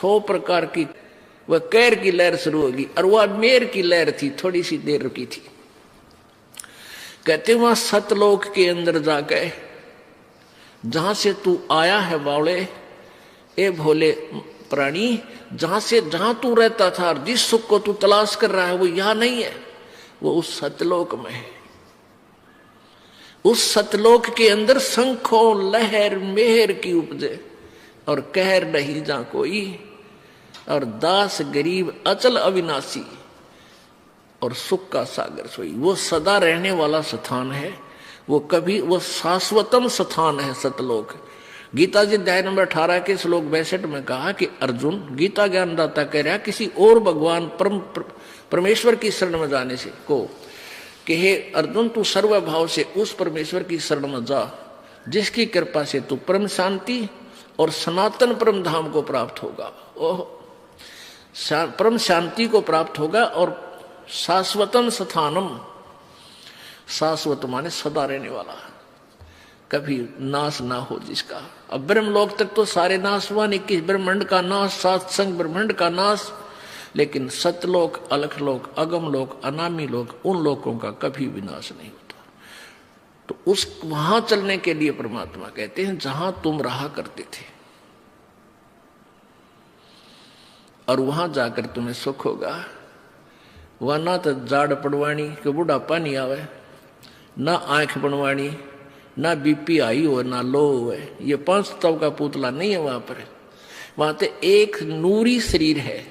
100 प्रकार की वह कैर की लहर शुरू होगी, और वह मेर की लहर थी, थोड़ी सी देर रुकी थी। कहते वहां सतलोक के अंदर जाके, जहां से तू आया है बावले, ए भोले प्राणी, जहां तू रहता था और जिस सुख को तू तलाश कर रहा है वो यहां नहीं है, वो उस सतलोक में है। उस सतलोक के अंदर शंखों लहर मेहर की उपजे, और कहर नहीं जा कोई, और दास गरीब अचल अविनाशी, और सुख का सागर सोई। वो सदा रहने वाला स्थान है, वो शाश्वतम स्थान है सतलोक। गीता जी अध्याय नंबर 18 के श्लोक 62 में कहा कि अर्जुन, गीता ज्ञानदाता कह रहा किसी और भगवान परमेश्वर की शरण में जाने से को कि हे अर्जुन, तू सर्वभाव से उस परमेश्वर की शरण में जा जिसकी कृपा से तू परम शांति और सनातन परम धाम को प्राप्त होगा। ओह, परम शांति को प्राप्त होगा, और शाश्वतम स्थानम, शाश्वत माने सदा रहने वाला, कभी नाश ना हो जिसका। अब ब्रह्मलोक तक तो सारे नाश हुआ, 21 ब्रह्मांड का नाश, 7 संग ब्रह्मांड का नाश, लेकिन सतलोक, अलखलोक, अगमलोक, अनामी लोक, उन लोकों का कभी विनाश नहीं होता। तो उस वहां चलने के लिए परमात्मा कहते हैं जहां तुम रहा करते थे, और वहां जाकर तुम्हें सुख होगा। वह ना तो जाड़ पड़वानी के बुढ़ापा नहीं आवे, ना आंख बनवानी, ना बीपी आई हो, ना लो हो। ये 5 तत्व का पुतला नहीं है वहां पर। वहां तो एक नूरी शरीर है,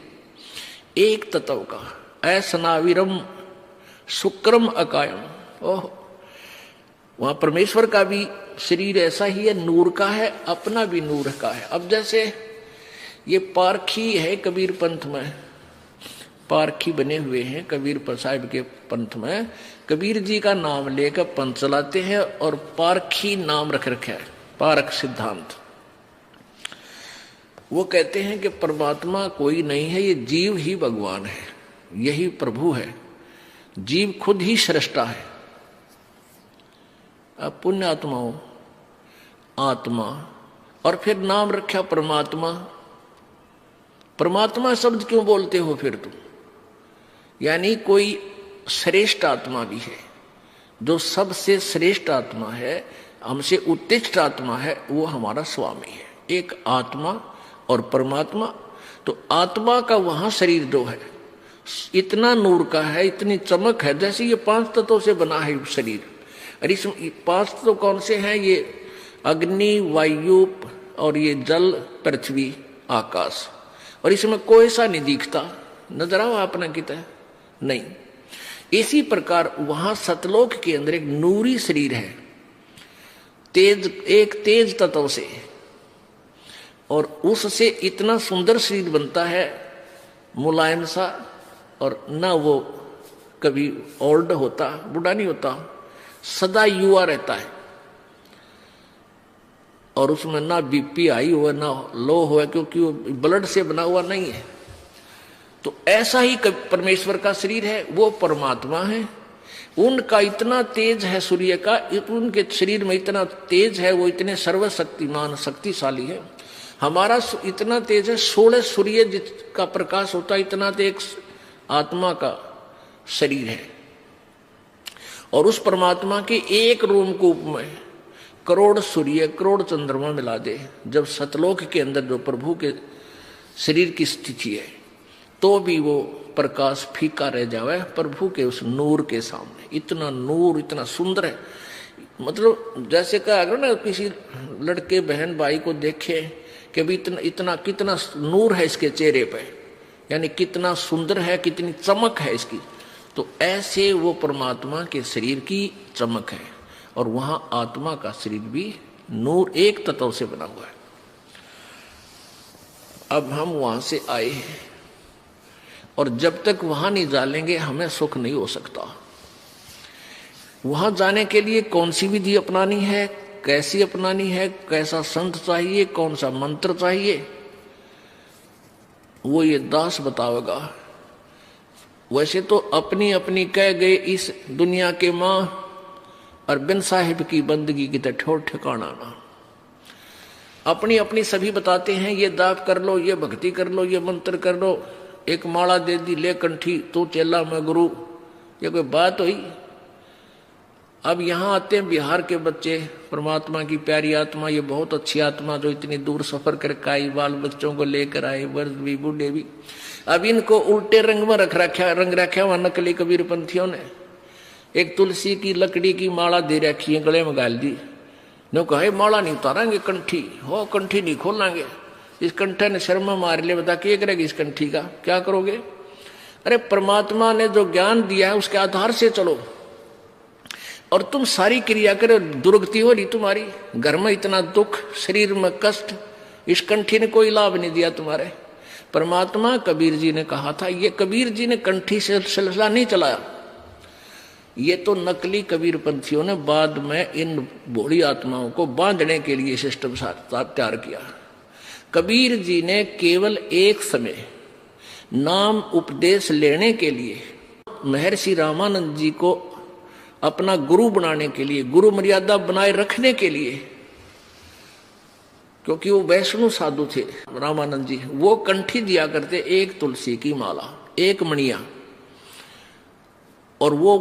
एक तत्व का, ऐसनाविरम शुक्रम अकायम। ओह, वहां परमेश्वर का भी शरीर ऐसा ही है, नूर का है, अपना भी नूर का है। अब जैसे ये पारखी है कबीर पंथ में, पारखी बने हुए हैं कबीर साहिब के पंथ में, कबीर जी का नाम लेकर पंथ चलाते हैं, और पारखी नाम रख रखा है, पारख सिद्धांत। वो कहते हैं कि परमात्मा कोई नहीं है, ये जीव ही भगवान है, यही प्रभु है, जीव खुद ही सृष्टा है। अब पुण्यात्माओं, आत्मा, और फिर नाम रखा परमात्मा। परमात्मा शब्द क्यों बोलते हो फिर तुम? यानी कोई श्रेष्ठ आत्मा भी है, जो सबसे श्रेष्ठ आत्मा है, हमसे उत्कृष्ट आत्मा है, वो हमारा स्वामी है। एक आत्मा और परमात्मा। तो आत्मा का वहां शरीर जो है, इतना नूर का है, इतनी चमक है, जैसे ये 5 तत्वों से बना है शरीर। और इस 5 तत्व कौन से हैं? ये अग्नि, वायु, और ये जल, पृथ्वी, आकाश। और इसमें कोई सा नहीं दिखता, नजर आओ आपने कितना नहीं। इसी प्रकार वहां सतलोक के अंदर एक नूरी शरीर है, तेज, एक तेज तत्व से, और उससे इतना सुंदर शरीर बनता है, मुलायम सा, और ना वो कभी ओल्ड होता, बूढ़ा नहीं होता, सदा युवा रहता है। और उसमें ना बीपी आई हुआ, ना लो हुआ, क्योंकि वो ब्लड से बना हुआ नहीं है। तो ऐसा ही परमेश्वर का शरीर है, वो परमात्मा है। उनका इतना तेज है सूर्य का, उनके शरीर में इतना तेज है, वो इतने सर्वशक्तिमान शक्तिशाली है। हमारा इतना तेज है, 16 सूर्य जिसका प्रकाश होता है, इतना तो एक आत्मा का शरीर है। और उस परमात्मा के एक रोमकूप में करोड़ सूर्य, करोड़ चंद्रमा मिला दे, जब सतलोक के अंदर जो प्रभु के शरीर की स्थिति है, तो भी वो प्रकाश फीका रह जावे प्रभु के उस नूर के सामने। इतना नूर, इतना सुंदर है। मतलब जैसे कहा ना, किसी लड़के बहन भाई को देखे कि भी इतना कितना नूर है इसके चेहरे पे, यानी कितना सुंदर है, कितनी चमक है इसकी। तो ऐसे वो परमात्मा के शरीर की चमक है, और वहां आत्मा का शरीर भी नूर, एक तत्व से बना हुआ है। अब हम वहां से आए हैं, और जब तक वहां नहीं जालेंगे हमें सुख नहीं हो सकता। वहां जाने के लिए कौन सी विधि अपनानी है, कैसी अपनानी है, कैसा संत चाहिए, कौन सा मंत्र चाहिए, वो ये दास बतावेगा। वैसे तो अपनी अपनी कह गए इस दुनिया के मां, और बिन साहिब की बंदगी की तो ठोर ठिकाना ना। अपनी अपनी सभी बताते हैं, ये दाप कर लो, ये भक्ति कर लो, ये मंत्र कर लो, एक माला दे दी, ले कंठी, तू चेला मैं गुरु, ये कोई बात हुई? अब यहाँ आते हैं बिहार के बच्चे, परमात्मा की प्यारी आत्मा, ये बहुत अच्छी आत्मा जो इतनी दूर सफर करके आई, बाल बच्चों को लेकर आए, वर्ष भी बूढ़े भी। अब इनको उल्टे रंग में रंग रखा हुआ नकली कबीर पंथियों ने। एक तुलसी की लकड़ी की माला दे रखी है, गले में गाल दी, ने कहा माला नहीं उतारेंगे, कंठी हो, कंठी नहीं खोलेंगे। इस कंठे ने शर्मा मार लिया, बता क्या करेगी इस कंठी का, क्या करोगे? अरे परमात्मा ने जो ज्ञान दिया है उसके आधार से चलो, और तुम सारी क्रिया करो, दुर्गति हो रही तुम्हारी, घर में इतना दुख, शरीर में कष्ट, इस कंठी ने कोई लाभ नहीं दिया तुम्हारे। परमात्मा कबीर जी ने कहा था, ये कबीर जी ने कंठी से सिलसिला नहीं चलाया, ये तो नकली कबीर पंथियों ने बाद में इन भोली आत्माओं को बांधने के लिए सिस्टम तैयार किया। कबीर जी ने केवल एक समय नाम उपदेश लेने के लिए महर्षि रामानंद जी को अपना गुरु बनाने के लिए, गुरु मर्यादा बनाए रखने के लिए, क्योंकि वो वैष्णव साधु थे रामानंद जी, वो कंठी दिया करते एक तुलसी की माला, एक मणिया, और वो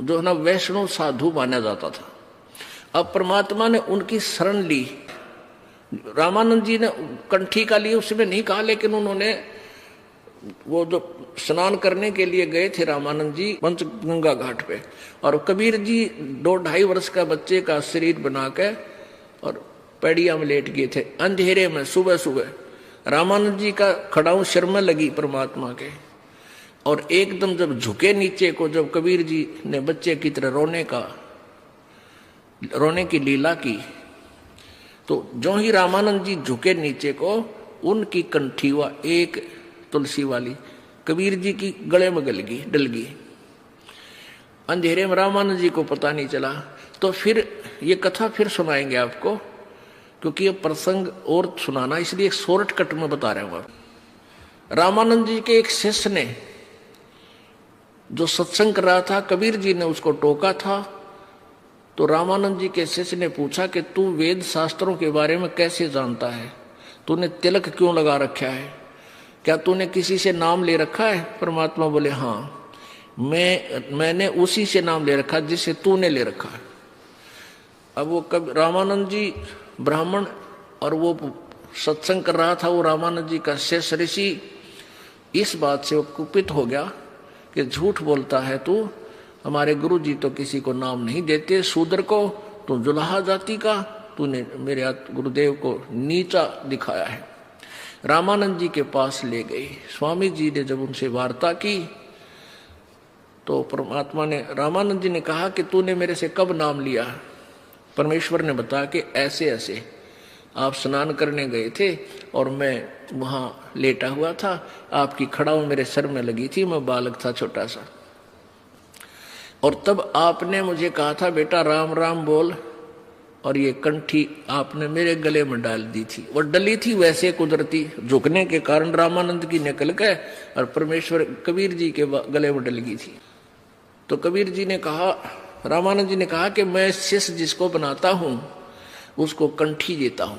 जो है ना वैष्णव साधु माना जाता था। अब परमात्मा ने उनकी शरण ली। रामानंद जी ने कंठी का लिए उसमें नहीं कहा, लेकिन उन्होंने वो जो स्नान करने के लिए गए थे रामानंद जी पंचगंगा घाट पे, और कबीर जी 2-2.5 वर्ष का बच्चे का शरीर बना के और पैड़िया में लेट गए थे अंधेरे में। सुबह सुबह रामानंद जी का खड़ाऊ शर्मा लगी परमात्मा के, और एकदम जब झुके नीचे को, जब कबीर जी ने बच्चे की तरह रोने की लीला की, तो जो ही रामानंद जी झुके नीचे को, उनकी कंठी हुआ एक तुलसी वाली कबीर जी की गले में डल गई। अंधेरे में रामानंद जी को पता नहीं चला। तो फिर ये कथा फिर सुनाएंगे आपको, क्योंकि ये प्रसंग और सुनाना, इसलिए एक शॉर्टकट में बता रहे हूं। रामानंद जी के एक शिष्य ने जो सत्संग कर रहा था, कबीर जी ने उसको टोका था। तो रामानंद जी के शिष्य ने पूछा कि तू वेद शास्त्रों के बारे में कैसे जानता है, तूने तिलक क्यों लगा रखा है, क्या तूने किसी से नाम ले रखा है? परमात्मा बोले हाँ, मैंने उसी से नाम ले रखा जिससे तूने ले रखा है। अब वो रामानंद जी ब्राह्मण, और वो सत्संग कर रहा था, वो रामानंद जी का शिष्य ऋषि, इस बात से वो कुपित हो गया कि झूठ बोलता है तू, हमारे गुरु जी तो किसी को नाम नहीं देते, शूद्र को, तू जुलाहा जाति का, तूने मेरे गुरुदेव को नीचा दिखाया है। रामानंद जी के पास ले गए। स्वामी जी ने जब उनसे वार्ता की तो परमात्मा ने, रामानंद जी ने कहा कि तूने मेरे से कब नाम लिया? परमेश्वर ने बताया कि ऐसे ऐसे आप स्नान करने गए थे और मैं वहां लेटा हुआ था, आपकी खड़ाऊ मेरे सर में लगी थी, मैं बालक था छोटा सा, और तब आपने मुझे कहा था बेटा राम राम बोल, और ये कंठी आपने मेरे गले में डाल दी थी। वो डली थी वैसे कुदरती, झुकने के कारण रामानंद की निकल गए और परमेश्वर कबीर जी के गले में डल गई थी। तो कबीर जी ने कहा, रामानंद जी ने कहा कि मैं शिष्य जिसको बनाता हूं उसको कंठी देता हूं,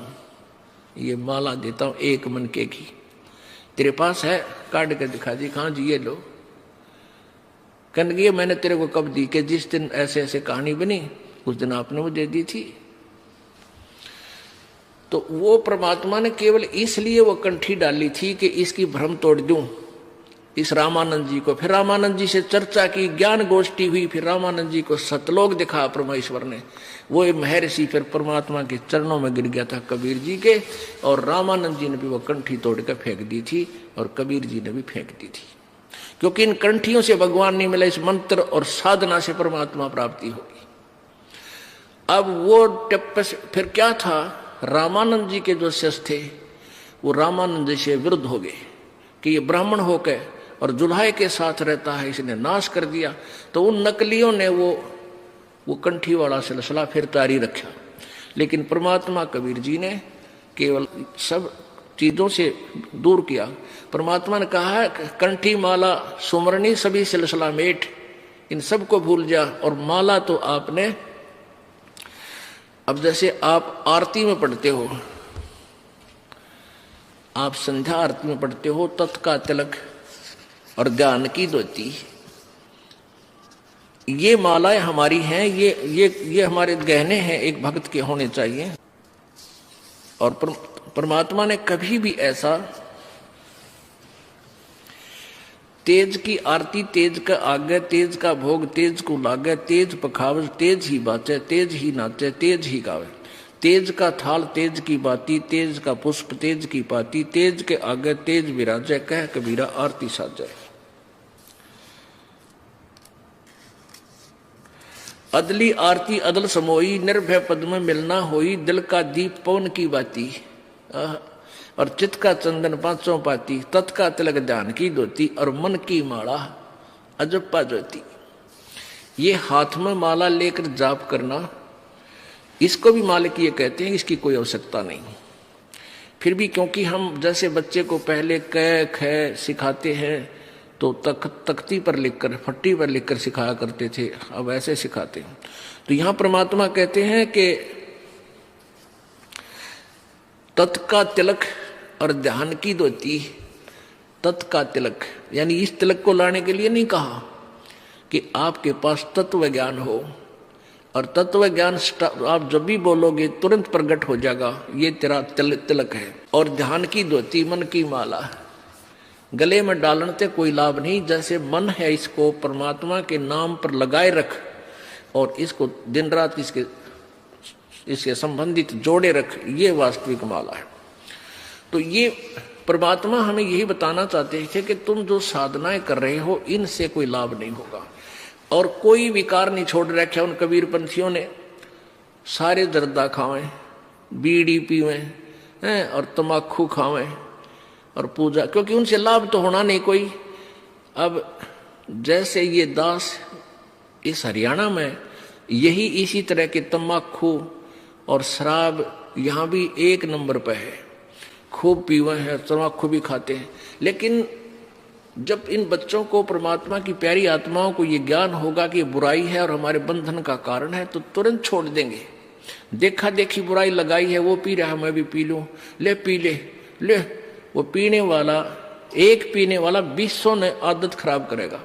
ये माला देता हूं एक मनके की, तेरे पास है? काट के दिखा दी। कहाँ जी? ये लो। कहने लगी मैंने तेरे को कब दी? कि जिस दिन ऐसे ऐसे कहानी बनी उस दिन आपने वो दे दी थी। तो वो परमात्मा ने केवल इसलिए वो कंठी डाली थी कि इसकी भ्रम तोड़ दूं इस रामानंद जी को। फिर रामानंद जी से चर्चा की, ज्ञान गोष्ठी हुई, फिर रामानंद जी को सतलोक दिखा परमेश्वर ने। वो महर्षि फिर परमात्मा के चरणों में गिर गया था कबीर जी के, और रामानंद जी ने भी वो कंठी तोड़ कर फेंक दी थी और कबीर जी ने भी फेंक दी थी, क्योंकि इन कंठियों से भगवान नहीं मिला, इस मंत्र और साधना से परमात्मा प्राप्ति होगी। अब वो फिर क्या था, रामानंद जी के जो शिष्य थे वो रामानंद जी से विरुद्ध हो गए कि ये ब्राह्मण होकर और जुल्हाए के साथ रहता है, इसने नाश कर दिया। तो उन नकलियों ने वो कंठी वाला सिलसिला फिर जारी रखा। लेकिन परमात्मा कबीर जी ने केवल सब चीजों से दूर किया। परमात्मा ने कहा कंठी माला सुमरनी सभी सिलसिला मेट, इन सबको भूल जा। और माला तो आपने, अब जैसे आप आरती में पढ़ते हो आप संध्या आरती में पढ़ते हो तत् का तिलक और ध्यान की धोती, ये मालाएं हमारी हैं, ये हमारे गहने हैं, एक भक्त के होने चाहिए। और परमात्मा ने कभी भी ऐसा तेज की आरती तेज का आगे, तेज का भोग तेज को लागे, तेज पखावज तेज ही बाचे, तेज ही नाचे तेज ही गावे, तेज का थाल तेज की बाती, तेज का पुष्प तेज की पाती, तेज के आगे तेज विराजे, कह कबीरा आरती साजे। अदली आरती अदल समोई, निर्भय पद में मिलना होई, दिल का दीप पवन की बाती, और चित्त का चंदन पांचों पाती, तत् का तिलक ध्यान की धोती, और मन की माला अजप्पा ज्योति। ये हाथ में माला लेकर जाप करना, इसको भी मालिकीय कहते हैं, इसकी कोई आवश्यकता नहीं। फिर भी क्योंकि हम जैसे बच्चे को पहले क ख सिखाते हैं तो तख्ती पर लिखकर, फट्टी पर लिखकर सिखाया करते थे, अब ऐसे सिखाते हैं। तो यहां परमात्मा कहते हैं कि तत् का तिलक और ध्यान की धोती, तत् का तिलक यानी इस तिलक को लाने के लिए नहीं कहा कि आपके पास तत्व ज्ञान हो, और तत्व ज्ञान आप जब भी बोलोगे तुरंत प्रकट हो जाएगा, ये तेरा तिलक है। और ध्यान की धोती मन की माला, गले में डालने से कोई लाभ नहीं, जैसे मन है इसको परमात्मा के नाम पर लगाए रख, और इसको दिन रात इसके संबंधित जोड़े रख, ये वास्तविक माला है। तो ये परमात्मा हमें यही बताना चाहते थे कि तुम जो साधनाएं कर रहे हो इनसे कोई लाभ नहीं होगा। और कोई विकार नहीं छोड़ रखा उन कबीर पंथियों ने, सारे जर्दा खावें, बीड़ी पीवें और तमाकू खावें और पूजा, क्योंकि उनसे लाभ तो होना नहीं कोई। अब जैसे ये दास इस हरियाणा में यही इसी तरह के तम्बाकू और शराब यहाँ भी एक नंबर पर है, खूब पीवे हैं, तम्बाकू भी खाते हैं। लेकिन जब इन बच्चों को परमात्मा की प्यारी आत्माओं को ये ज्ञान होगा कि ये बुराई है और हमारे बंधन का कारण है, तो तुरंत छोड़ देंगे। देखा देखी बुराई लगाई है, वो पी रहा है मैं भी पी लूं, ले पी ले। वो पीने वाला, एक पीने वाला 200 ने आदत खराब करेगा।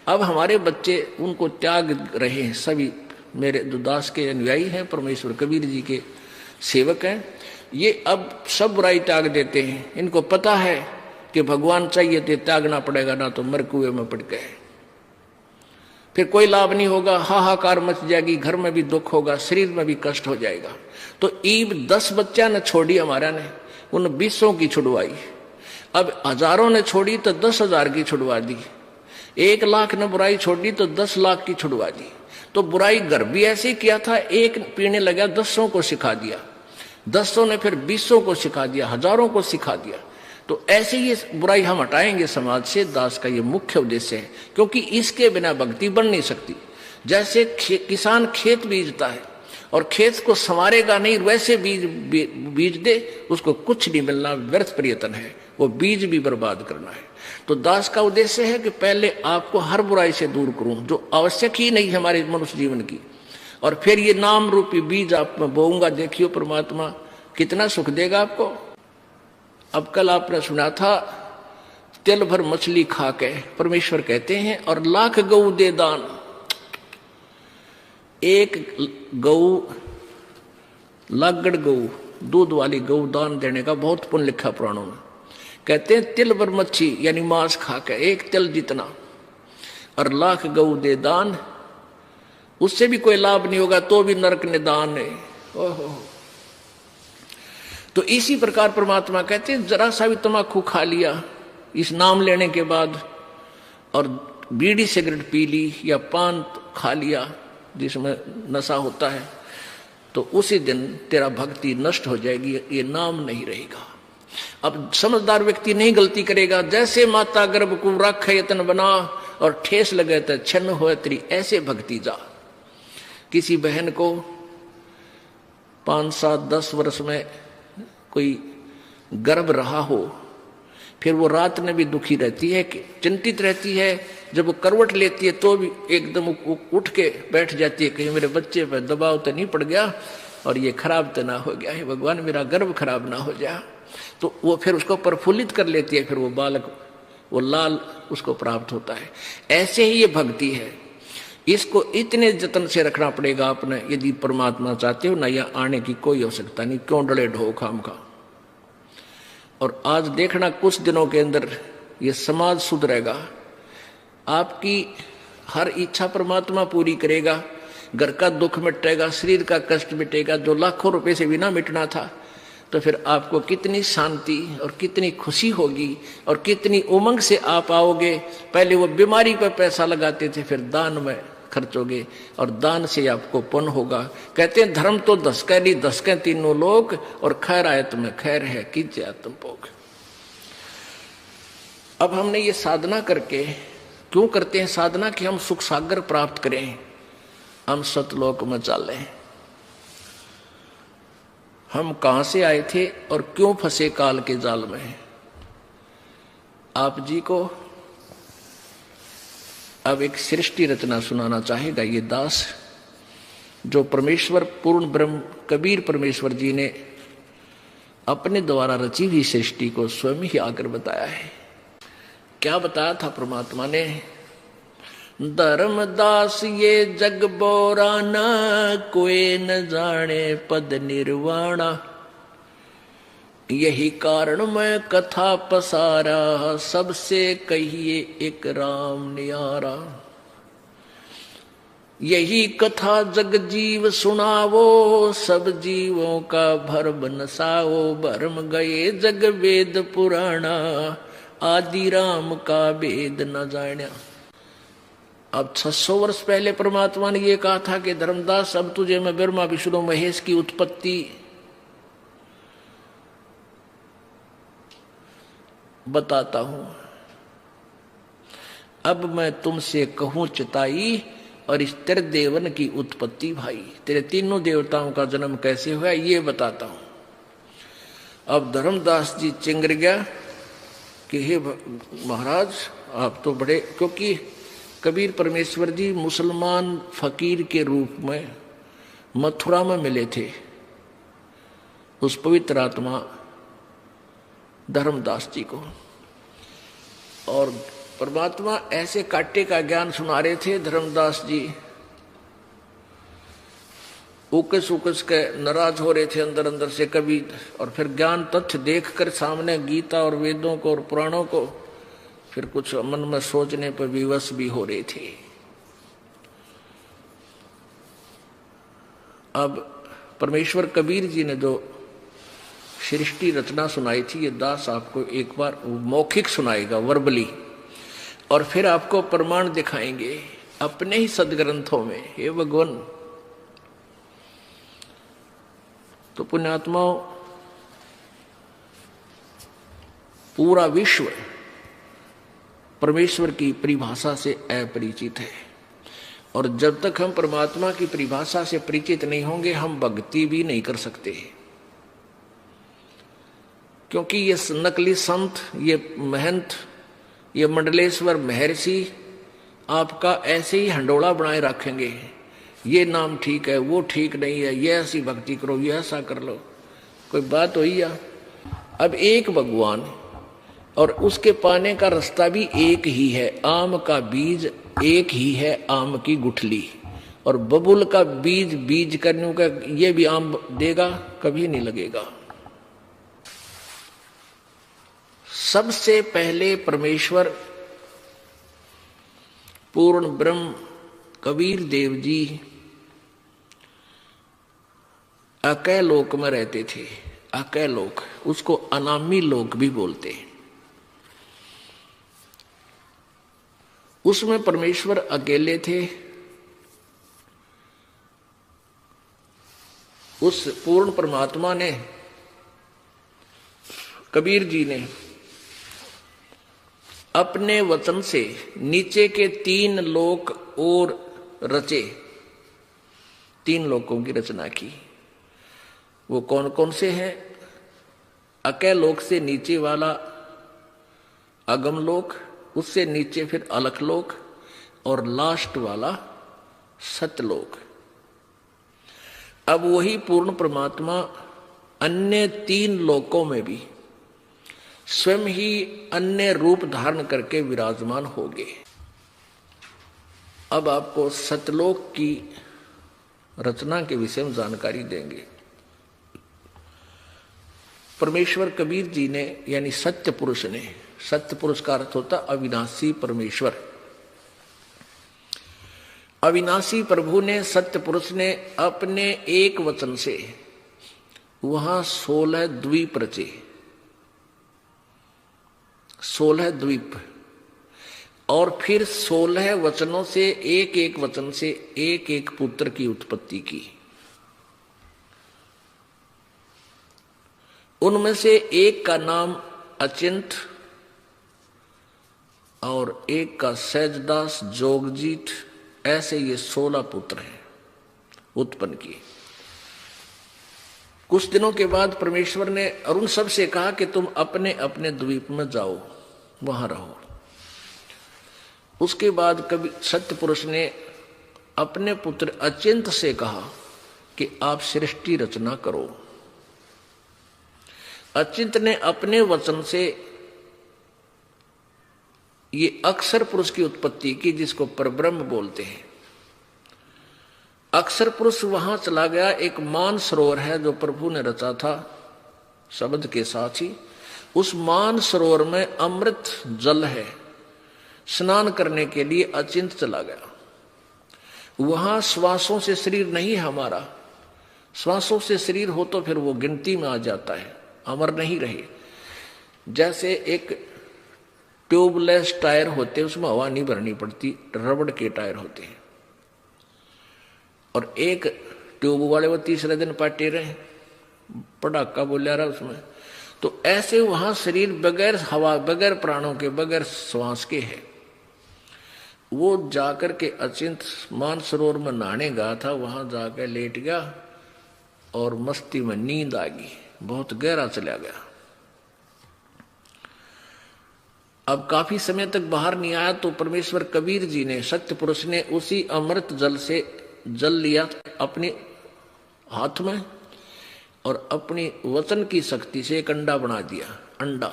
अब हमारे बच्चे उनको त्याग रहे हैं, सभी मेरे जो दास के अनुयायी हैं, परमेश्वर कबीर जी के सेवक हैं, ये अब सब बुराई त्याग देते हैं। इनको पता है कि भगवान चाहिए तो त्यागना पड़ेगा, ना तो मर कुएं में पड़ गए, फिर कोई लाभ नहीं होगा, हाहाकार मच जाएगी, घर में भी दुख होगा, शरीर में भी कष्ट हो जाएगा। तो ईब 10 बच्चा ने छोड़ी हमारा ने, उन 200 की छुड़वाई। अब हजारों ने छोड़ी तो 10,000 की छुड़वा दी, 1 लाख ने बुराई छोड़ी तो 10 लाख की छुड़वा दी। तो बुराई घर भी ऐसे ही किया था, एक पीने लगा 10 को सिखा दिया, 10 ने फिर 200 को सिखा दिया, हजारों को सिखा दिया। तो ऐसे ही बुराई हम हटाएंगे समाज से, दास का ये मुख्य उद्देश्य है, क्योंकि इसके बिना भक्ति बन नहीं सकती। जैसे किसान खेत बीजता है और खेत को संवारेगा नहीं, वैसे बीज दे उसको कुछ नहीं मिलना, व्यर्थ प्रयत्न है, वो बीज भी बर्बाद करना है। तो दास का उद्देश्य है कि पहले आपको हर बुराई से दूर करूं जो आवश्यक ही नहीं हमारे मनुष्य जीवन की, और फिर ये नाम रूपी बीज आप में बोऊंगा। देखियो परमात्मा कितना सुख देगा आपको। अब कल आपने सुना था, तिल भर मछली खा के परमेश्वर कहते हैं और लाख गऊ दे दान। एक गऊ, लागड़ गऊ, दूध वाली गऊ दान देने का बहुत पुण्य लिखा पुराणों में। कहते हैं तिल भर मच्छी यानी मांस खा के, एक तिल जितना, और लाख गऊ दे दान, उससे भी कोई लाभ नहीं होगा तो भी नरक निदान है। ओहो। तो इसी प्रकार परमात्मा कहते हैं जरा सा भी तम्बाकू खा लिया इस नाम लेने के बाद, और बीड़ी सिगरेट पी ली या पान खा लिया जिसमें नशा होता है, तो उसी दिन तेरा भक्ति नष्ट हो जाएगी, ये नाम नहीं रहेगा। अब समझदार व्यक्ति नहीं गलती करेगा। जैसे माता गर्भ को रख यतन बना और ठेस लगे तो छन्न हो तेरी, ऐसे भक्ति जा। किसी बहन को 5, 7, 10 वर्ष में कोई गर्भ रहा हो, फिर वो रात में भी दुखी रहती है, चिंतित रहती है, जब वो करवट लेती है तो भी एकदम उठ के बैठ जाती है, कहीं मेरे बच्चे पर दबाव तो नहीं पड़ गया और ये खराब तो ना हो गया है, भगवान मेरा गर्भ खराब ना हो जाए। तो वो फिर उसको प्रफुल्लित कर लेती है, फिर वो बालक, वो लाल उसको प्राप्त होता है। ऐसे ही ये भक्ति है, इसको इतने जतन से रखना पड़ेगा आपने, यदि परमात्मा चाहते हो ना, या आने की कोई आवश्यकता नहीं, क्यों डले ढो खाम खा। और आज देखना कुछ दिनों के अंदर ये समाज सुधरेगा, आपकी हर इच्छा परमात्मा पूरी करेगा, घर का दुख मिटेगा, शरीर का कष्ट मिटेगा, जो लाखों रुपए से बिना मिटना था। तो फिर आपको कितनी शांति और कितनी खुशी होगी और कितनी उमंग से आप आओगे। पहले वो बीमारी पर पैसा लगाते थे, फिर दान में खर्चोगे और दान से आपको पुण्य होगा। कहते हैं धर्म तो दसके नहीं, दसके तीनों लोग, और खैर आयत में खैर है कीजिए आत्म भोग। अब हमने ये साधना करके, क्यों करते हैं साधना? कि हम सुख सागर प्राप्त करें, हम सतलोक में चले। हम कहां से आए थे और क्यों फंसे काल के जाल में? आप जी को अब एक सृष्टि रचना सुनाना चाहेगा ये दास, जो परमेश्वर पूर्ण ब्रह्म कबीर परमेश्वर जी ने अपने द्वारा रची हुई सृष्टि को स्वयं ही आकर बताया है। क्या बताया था परमात्मा ने? धर्मदास ये जग बोराना, कोई न जाने पद निर्वाणा। यही कारण मैं कथा पसारा, सबसे कहिए एक राम नियारा। यही कथा जग जीव सुनावो, सब जीवों का भरम नसाओ। भरम गए जग वेद पुराणा, आदि राम का वेद न जान्या। अब 600 वर्ष पहले परमात्मा ने यह कहा था कि धर्मदास अब तुझे मैं ब्रह्मा विष्णु महेश की उत्पत्ति बताता हूं। अब मैं तुमसे कहूं चिताई, और इस तेरे देवन की उत्पत्ति भाई, तेरे तीनों देवताओं का जन्म कैसे हुआ ये बताता हूं। अब धर्मदास जी चिंगर गया कि हे महाराज आप तो बड़े, क्योंकि कबीर परमेश्वर जी मुसलमान फकीर के रूप में मथुरा में मिले थे उस पवित्र आत्मा धर्मदास जी को, और परमात्मा ऐसे काटे का ज्ञान सुना रहे थे। धर्मदास जी उकस उकस के नाराज हो रहे थे अंदर अंदर से कभी, और फिर ज्ञान तथ्य देखकर सामने गीता और वेदों को और पुराणों को, फिर कुछ मन में सोचने पर विवश भी हो रहे थे। अब परमेश्वर कबीर जी ने जो सृष्टि रचना सुनाई थी, ये दास आपको एक बार मौखिक सुनाएगा, वर्बली, और फिर आपको प्रमाण दिखाएंगे अपने ही सदग्रंथों में। हे भगवान, तो पुण्यात्माओं, पूरा विश्व परमेश्वर की परिभाषा से अपरिचित है, और जब तक हम परमात्मा की परिभाषा से परिचित नहीं होंगे हम भक्ति भी नहीं कर सकते। क्योंकि ये नकली संत, ये महंत, ये मंडलेश्वर महर्षि आपका ऐसे ही हंडोला बनाए रखेंगे, ये नाम ठीक है, वो ठीक नहीं है, ये ऐसी भक्ति करो, ये ऐसा कर लो। कोई बात हुई या? अब एक भगवान और उसके पाने का रास्ता भी एक ही है। आम का बीज एक ही है, आम की गुठली, और बबुल का बीज बीज करने का, ये भी आम देगा? कभी नहीं लगेगा। सबसे पहले परमेश्वर पूर्ण ब्रह्म कबीर देव जी अकय लोक में रहते थे। अकय लोक, उसको अनामी लोक भी बोलते हैं। उसमें परमेश्वर अकेले थे। उस पूर्ण परमात्मा ने, कबीर जी ने अपने वचन से नीचे के 3 लोक और रचे, 3 लोकों की रचना की। वो कौन कौन से हैं? अकय लोक से नीचे वाला अगम लोक, उससे नीचे फिर अलख लोक, और लास्ट वाला सतलोक। अब वही पूर्ण परमात्मा अन्य 3 लोकों में भी स्वयं ही अन्य रूप धारण करके विराजमान होंगे। अब आपको सतलोक की रचना के विषय में जानकारी देंगे। परमेश्वर कबीर जी ने यानी सत्य पुरुष ने, सत्य पुरुष का अर्थ होता अविनाशी परमेश्वर, अविनाशी प्रभु ने, सत्य पुरुष ने अपने एक वचन से वहां 16 द्वीप रचे, 16 द्वीप, और फिर 16 वचनों से एक एक वचन से एक एक पुत्र की उत्पत्ति की। उनमें से एक का नाम अचिंत और एक का सहजदास, जोगजीत, ऐसे ये 16 पुत्र हैं उत्पन्न किए। कुछ दिनों के बाद परमेश्वर ने अरुण सब से कहा कि तुम अपने अपने द्वीप में जाओ, वहां रहो। उसके बाद कभी सत्य पुरुष ने अपने पुत्र अचिंत से कहा कि आप सृष्टि रचना करो। अचिंत ने अपने वचन से ये अक्षर पुरुष की उत्पत्ति की, जिसको परब्रह्म बोलते हैं। अक्षर पुरुष वहां चला गया। एक मान सरोवर है जो प्रभु ने रचा था शब्द के साथ ही। उस मान सरोवर में अमृत जल है, स्नान करने के लिए अचिंत चला गया। वहां श्वासों से शरीर नहीं है हमारा, श्वासों से शरीर हो तो फिर वो गिनती में आ जाता है, अमर नहीं रहे। जैसे एक ट्यूबलेस टायर होते हैं, उसमें हवा नहीं भरनी पड़ती, रबड़ के टायर होते हैं। और एक ट्यूब वाले वो तीसरे दिन पाटे रहे, पटाखा बोलिया रहा उसमें। तो ऐसे वहां शरीर बगैर हवा, बगैर प्राणों के, बगैर श्वास के है। वो जाकर के अचिंत मानसरोवर में नहाने गया था, वहां जाकर लेट गया और मस्ती में नींद आ गई, बहुत गहरा चला गया। अब काफी समय तक बाहर नहीं आया तो परमेश्वर कबीर जी ने, सत्य पुरुष ने, उसी अमृत जल से जल लिया अपने हाथ में और अपनी वचन की शक्ति से एक अंडा बना दिया। अंडा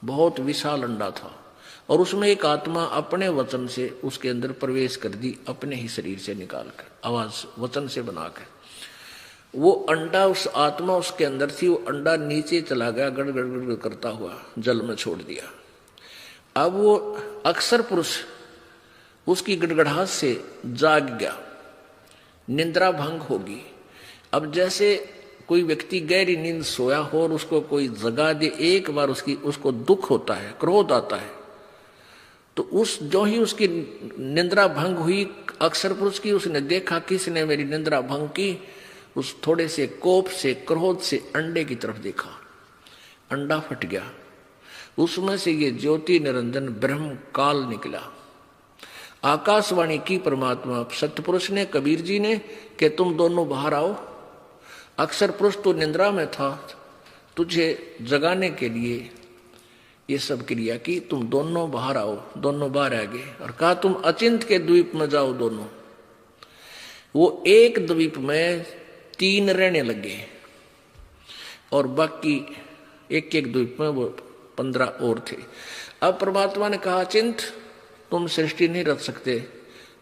बहुत विशाल अंडा था और उसमें एक आत्मा अपने वचन से उसके अंदर प्रवेश कर दी, अपने ही शरीर से निकालकर, आवाज वचन से बनाकर। वो अंडा, उस आत्मा उसके अंदर थी, वो अंडा नीचे चला गया, गड़गड़ गड़गड़ करता हुआ जल में छोड़ दिया। अब वो अक्षर पुरुष उसकी गड़गड़ाहट से जाग गया, निंद्रा भंग होगी। अब जैसे कोई व्यक्ति गहरी नींद सोया हो और उसको कोई जगा दे, एक बार उसको दुख होता है, क्रोध आता है, तो उस जो ही उसकी निंद्रा भंग हुई अक्षर पुरुष की, उसने देखा किसने मेरी निंद्रा भंग की। उस थोड़े से कोप से, क्रोध से अंडे की तरफ देखा, अंडा फट गया, उसमें से ये ज्योति निरंजन ब्रह्म काल निकला। आकाशवाणी की परमात्मा सत्यपुरुष ने, कबीर जी ने, कि तुम दोनों बाहर आओ। अक्षर पुरुष तो निंद्रा में था, तुझे जगाने के लिए ये सब क्रिया की, तुम दोनों बाहर आओ। दोनों बाहर आ गए और कहा तुम अचिंत के द्वीप में जाओ दोनों। वो एक द्वीप में 3 रहने लगे और बाकी एक एक द्वीप में वो 15 और थे। अब परमात्मा ने कहा अचिंत तुम सृष्टि नहीं रच सकते।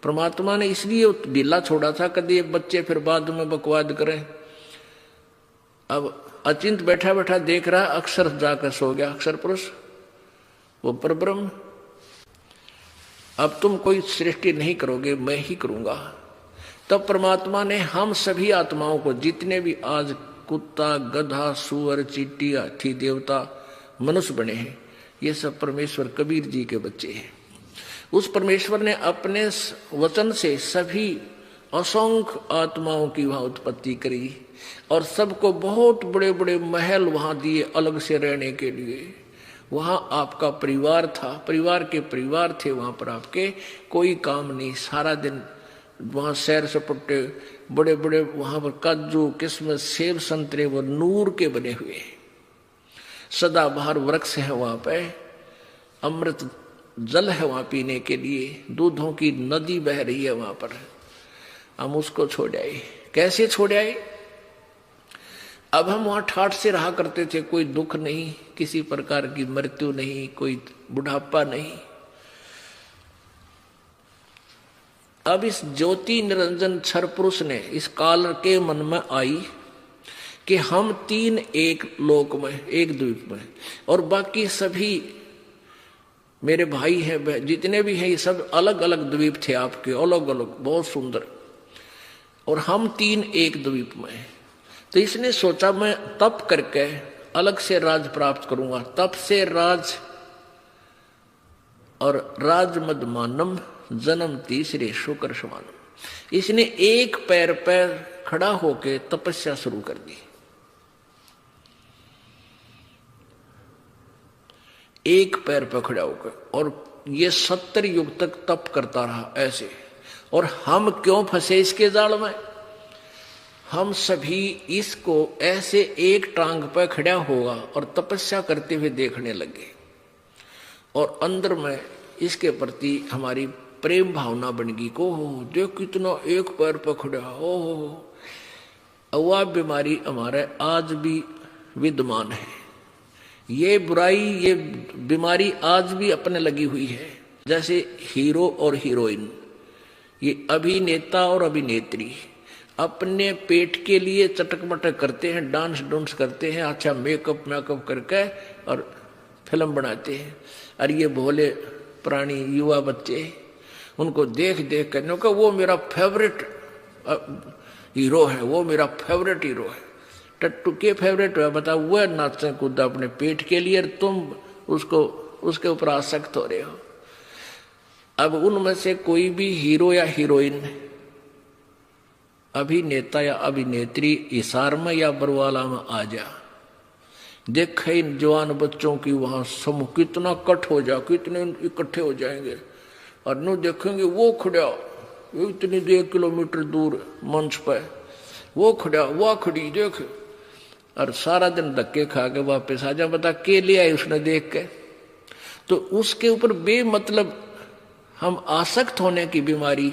परमात्मा ने इसलिए ढीला छोड़ा था कभी बच्चे फिर बाद में बकवाद करें। अब अचिंत बैठा बैठा देख रहा, अक्षर जाकर सो गया, अक्षर पुरुष वो परब्रह्म। अब तुम कोई सृष्टि नहीं करोगे, मैं ही करूंगा। तब परमात्मा ने हम सभी आत्माओं को, जितने भी आज कुत्ता, गधा, सुअर, चींटी, हाथी, देवता, मनुष्य बने हैं, ये सब परमेश्वर कबीर जी के बच्चे हैं। उस परमेश्वर ने अपने वचन से सभी असंख्य आत्माओं की वहां उत्पत्ति करी और सबको बहुत बड़े बड़े महल वहां दिए अलग से रहने के लिए। वहां आपका परिवार था, परिवार के परिवार थे वहां पर आपके, कोई काम नहीं, सारा दिन वहां सैर सपट्टे, बड़े बड़े वहां पर काजू, किस्मत, सेब, संतरे वो नूर के बने हुए, सदाबहार वृक्ष है वहां पे, अमृत जल है वहां पीने के लिए, दूधों की नदी बह रही है वहां पर। हम उसको छोड़ आए। कैसे छोड़ आए? अब हम वहां ठाठ से रहा करते थे, कोई दुख नहीं, किसी प्रकार की मृत्यु नहीं, कोई बुढ़ापा नहीं। अब इस ज्योति निरंजन क्षर पुरुष ने इस काल के मन में आई कि हम तीन एक लोक में, एक द्वीप में, और बाकी सभी मेरे भाई हैं, जितने भी हैं, ये सब अलग अलग द्वीप थे आपके, अलग अलग, बहुत सुंदर, और हम तीन एक द्वीप में। तो इसने सोचा मैं तप करके अलग से राज प्राप्त करूंगा। तप से राज, और राज मदमानम जन्म तीसरे शुक्र समानम। इसने एक पैर पर खड़ा होके तपस्या शुरू कर दी। एक पैर पर खड़ा होकर, और ये 70 युग तक तप करता रहा ऐसे। और हम क्यों फंसे इसके जाल में? हम सभी इसको ऐसे एक टांग पर खड़ा होगा और तपस्या करते हुए देखने लगे, और अंदर में इसके प्रति हमारी प्रेम भावना बन गई को देख कितना एक पैर पर खड़ा हो। वह बीमारी हमारे आज भी विद्यमान है। ये बुराई, ये बीमारी आज भी अपने लगी हुई है। जैसे हीरो और हीरोइन, ये अभिनेता और अभिनेत्री अपने पेट के लिए चटक मटक करते हैं, डांस डूंस करते हैं, अच्छा मेकअप करके और फिल्म बनाते हैं। और ये भोले प्राणी युवा बच्चे उनको देख देख कर वो मेरा फेवरेट हीरो है, वो मेरा फेवरेट हीरो है। टट्टू के फेवरेट है, बताओ, वह नाचे कूदा अपने पेट के लिए, और तुम उसके ऊपर आसक्त हो रहे हो। अब उनमें से कोई भी हीरो या हीरोइन, अभिनेता या अभिनेत्री इशार में या बरवाला में आ जा, देख इन जवान बच्चों की वहां समूह कितना कट हो जा, कितने इकट्ठे हो जाएंगे, और नो देखेंगे वो खड़ा इतनी 1 किलोमीटर दूर मंच पर, वो खड़ा, वह खड़ी देख, और सारा दिन धक्के खा के वापस आ जा। बता के ले आए उसने देख के? तो उसके ऊपर बेमतलब हम आसक्त होने की बीमारी